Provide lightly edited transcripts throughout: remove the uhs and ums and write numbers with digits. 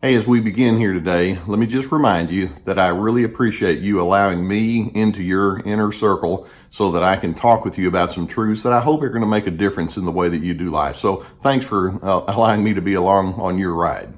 Hey, as we begin here today, let me just remind you that I really appreciate you allowing me into your inner circle so that I can talk with you about some truths that I hope are going to make a difference in the way that you do life. So thanks for allowing me to be along on your ride.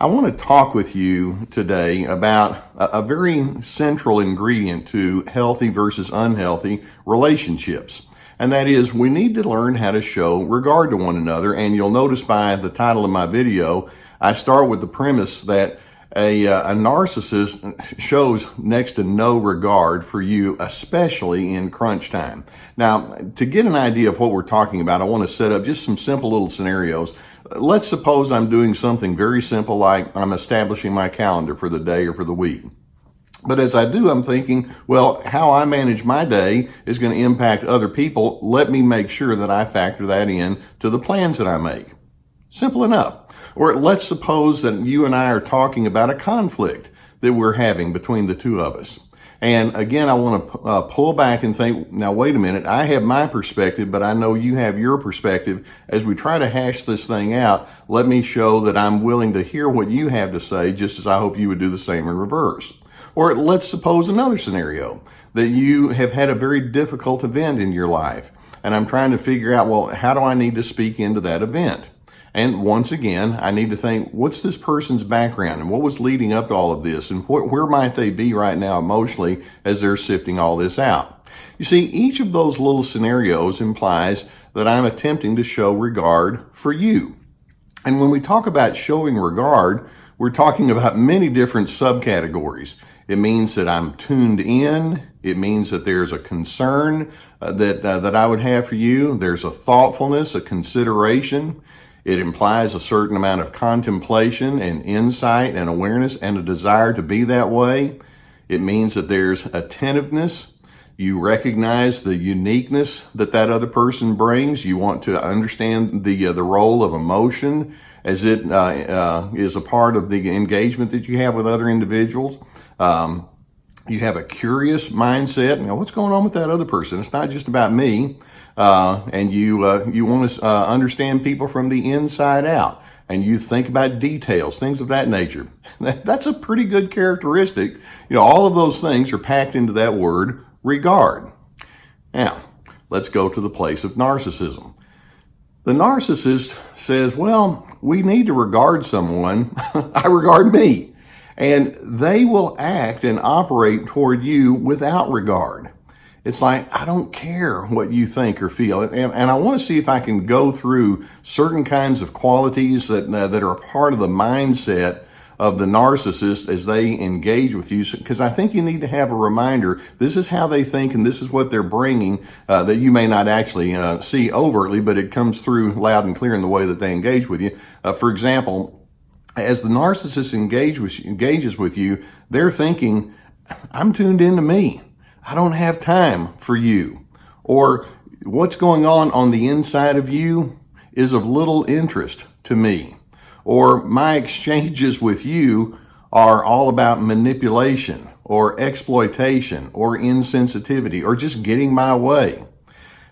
I want to talk with you today about a very central ingredient to healthy versus unhealthy relationships. And that is, we need to learn how to show regard to one another. And you'll notice by the title of my video, I start with the premise that a narcissist shows next to no regard for you, especially in crunch time. Now, to get an idea of what we're talking about, I want to set up just some simple little scenarios. Let's suppose I'm doing something very simple, like I'm establishing my calendar for the day or for the week. But as I do, I'm thinking, well, how I manage my day is going to impact other people. Let me make sure that I factor that in to the plans that I make. Simple enough. Or let's suppose that you and I are talking about a conflict that we're having between the two of us. And again, I want to pull back and think, now wait a minute, I have my perspective, but I know you have your perspective. As we try to hash this thing out, let me show that I'm willing to hear what you have to say, just as I hope you would do the same in reverse. Or let's suppose another scenario, that you have had a very difficult event in your life. And I'm trying to figure out, well, how do I need to speak into that event? And once again, I need to think, what's this person's background and what was leading up to all of this, and where might they be right now emotionally as they're sifting all this out? You see, each of those little scenarios implies that I'm attempting to show regard for you. And when we talk about showing regard, we're talking about many different subcategories. It means that I'm tuned in. It means that there's a concern that I would have for you. There's a thoughtfulness, a consideration. It implies a certain amount of contemplation and insight and awareness and a desire to be that way. It means that there's attentiveness. You recognize the uniqueness that other person brings. You want to understand the role of emotion as it is a part of the engagement that you have with other individuals. You have a curious mindset. You know, what's going on with that other person? It's not just about me. And you want to understand people from the inside out, and you think about details, things of that nature. That's a pretty good characteristic. You know, all of those things are packed into that word regard. Now, let's go to the place of narcissism. The narcissist says, well, we need to regard someone. I regard me. And they will act and operate toward you without regard. It's like, I don't care what you think or feel. And I want to see if I can go through certain kinds of qualities that are a part of the mindset of the narcissist as they engage with you. Because I think you need to have a reminder, this is how they think and this is what they're bringing, that you may not actually see overtly, but it comes through loud and clear in the way that they engage with you. For example, as the narcissist engages with you, they're thinking, I'm tuned into me. I don't have time for you. Or what's going on the inside of you is of little interest to me. Or my exchanges with you are all about manipulation or exploitation or insensitivity or just getting my way.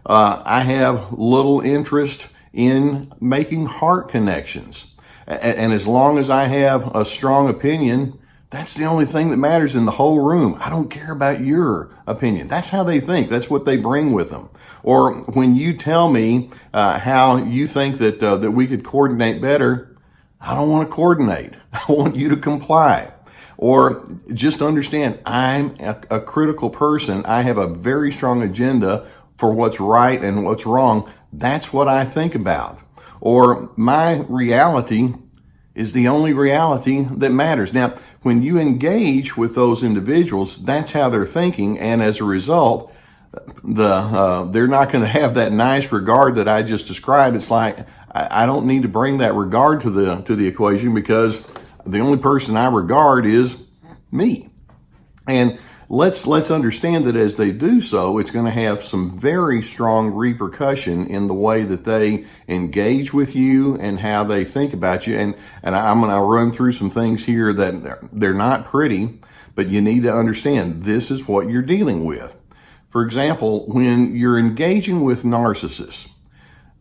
I have little interest in making heart connections. And as long as I have a strong opinion, that's the only thing that matters in the whole room. I don't care about your opinion. That's how they think. That's what they bring with them. Or when you tell me how you think that we could coordinate better, I don't want to coordinate. I want you to comply. Or just understand, I'm a critical person. I have a very strong agenda for what's right and what's wrong. That's what I think about. Or my reality is the only reality that matters. Now, when you engage with those individuals, that's how they're thinking, and as a result, they're not going to have that nice regard that I just described. It's like, I don't need to bring that regard to the equation because the only person I regard is me. And let's understand that as they do so, it's going to have some very strong repercussion in the way that they engage with you and how they think about you. And I'm going to run through some things here that they're not pretty, but you need to understand this is what you're dealing with. For example, when you're engaging with narcissists,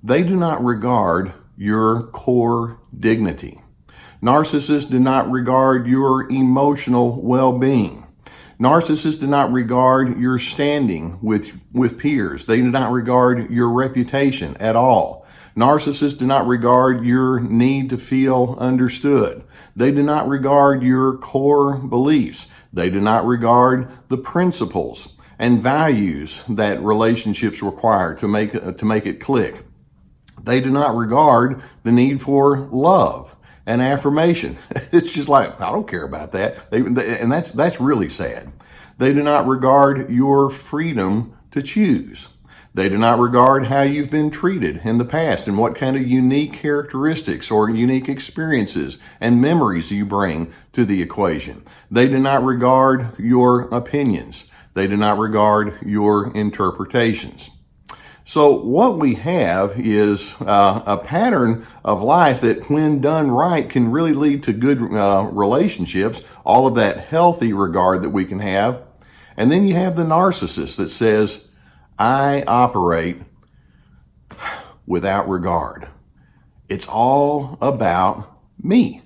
they do not regard your core dignity. Narcissists do not regard your emotional well-being. Narcissists do not regard your standing with peers. They do not regard your reputation at all. Narcissists do not regard your need to feel understood. They do not regard your core beliefs. They do not regard the principles and values that relationships require to make it click. They do not regard the need for love and affirmation. It's just like, I don't care about that. And that's really sad. They do not regard your freedom to choose. They do not regard how you've been treated in the past and what kind of unique characteristics or unique experiences and memories you bring to the equation. They do not regard your opinions. They do not regard your interpretations. So what we have is a pattern of life that, when done right, can really lead to good relationships, all of that healthy regard that we can have. And then you have the narcissist that says, I operate without regard. It's all about me.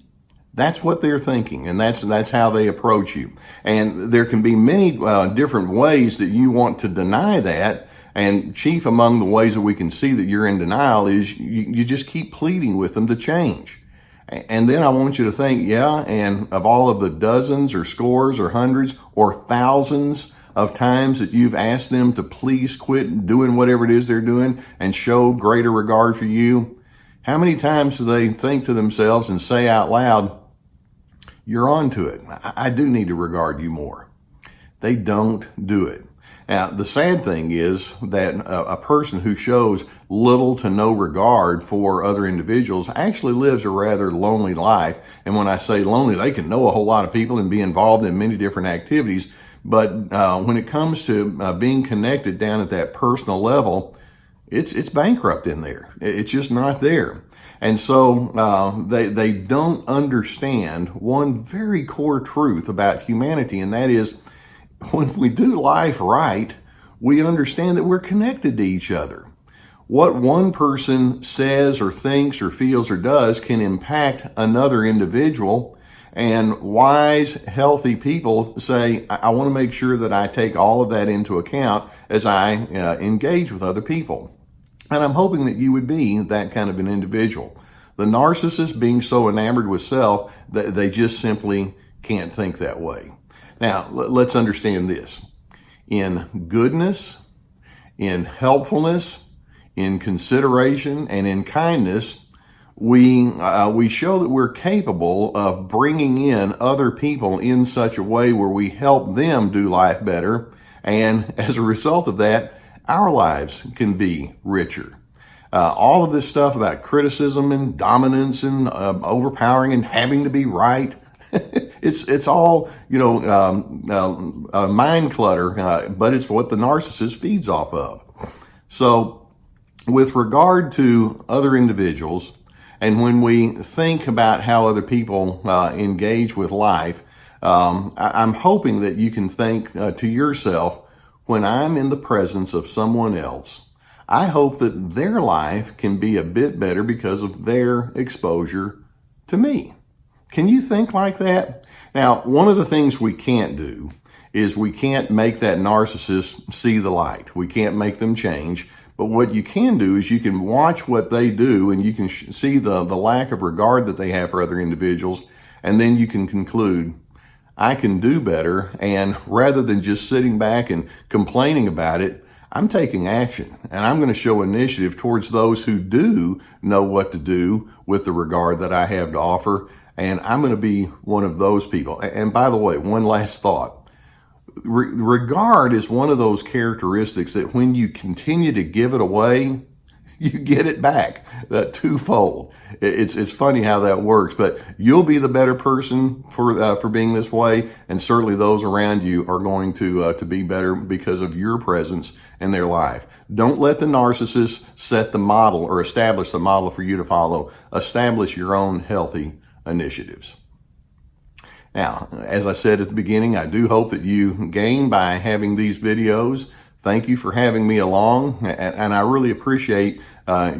That's what they're thinking, and that's how they approach you. And there can be many different ways that you want to deny that. And chief among the ways that we can see that you're in denial is you just keep pleading with them to change. And then I want you to think, and of all of the dozens or scores or hundreds or thousands of times that you've asked them to please quit doing whatever it is they're doing and show greater regard for you, how many times do they think to themselves and say out loud, you're on to it. I do need to regard you more. They don't do it. Now, the sad thing is that a person who shows little to no regard for other individuals actually lives a rather lonely life. And when I say lonely, they can know a whole lot of people and be involved in many different activities. But when it comes to being connected down at that personal level, it's bankrupt in there. It's just not there. And so they don't understand one very core truth about humanity, and that is, when we do life right, we understand that we're connected to each other. What one person says or thinks or feels or does can impact another individual. And wise, healthy people say, I want to make sure that I take all of that into account as I engage with other people. And I'm hoping that you would be that kind of an individual. The narcissist, being so enamored with self, they just simply can't think that way. Now, let's understand this. In goodness, in helpfulness, in consideration, and in kindness, we show that we're capable of bringing in other people in such a way where we help them do life better. And as a result of that, our lives can be richer. All of this stuff about criticism and dominance and overpowering and having to be right, it's all, mind clutter, but it's what the narcissist feeds off of. So with regard to other individuals, and when we think about how other people engage with life, I'm hoping that you can think to yourself, when I'm in the presence of someone else, I hope that their life can be a bit better because of their exposure to me. Can you think like that? Now, one of the things we can't do is we can't make that narcissist see the light. We can't make them change. But what you can do is you can watch what they do, and you can see the lack of regard that they have for other individuals. And then you can conclude, I can do better. And rather than just sitting back and complaining about it, I'm taking action, and I'm going to show initiative towards those who do know what to do with the regard that I have to offer. And I'm going to be one of those people. And by the way, one last thought. Regard is one of those characteristics that when you continue to give it away, you get it back twofold. It's funny how that works, but you'll be the better person for being this way, and certainly those around you are going to be better because of your presence in their life. Don't let the narcissist set the model or establish the model for you to follow. Establish your own healthy initiatives. Now, as I said at the beginning, I do hope that you gain by having these videos. Thank you for having me along, and I really appreciate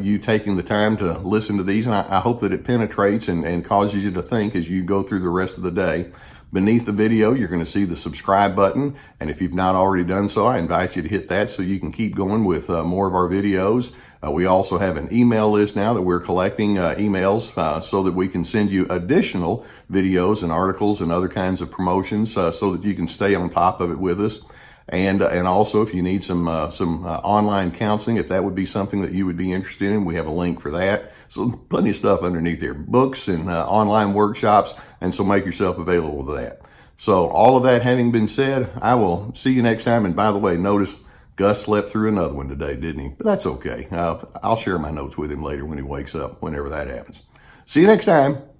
you taking the time to listen to these, and I hope that it penetrates and causes you to think as you go through the rest of the day. Beneath the video, you're going to see the subscribe button, and if you've not already done so, I invite you to hit that so you can keep going with more of our videos. We also have an email list now that we're collecting emails so that we can send you additional videos and articles and other kinds of promotions so that you can stay on top of it with us. And also, if you need some online counseling, if that would be something that you would be interested in, we have a link for that. So plenty of stuff underneath here, books and online workshops, and so make yourself available to that. So all of that having been said, I will see you next time. And by the way, notice Gus slept through another one today, didn't he? But that's okay. I'll share my notes with him later when he wakes up, whenever that happens. See you next time.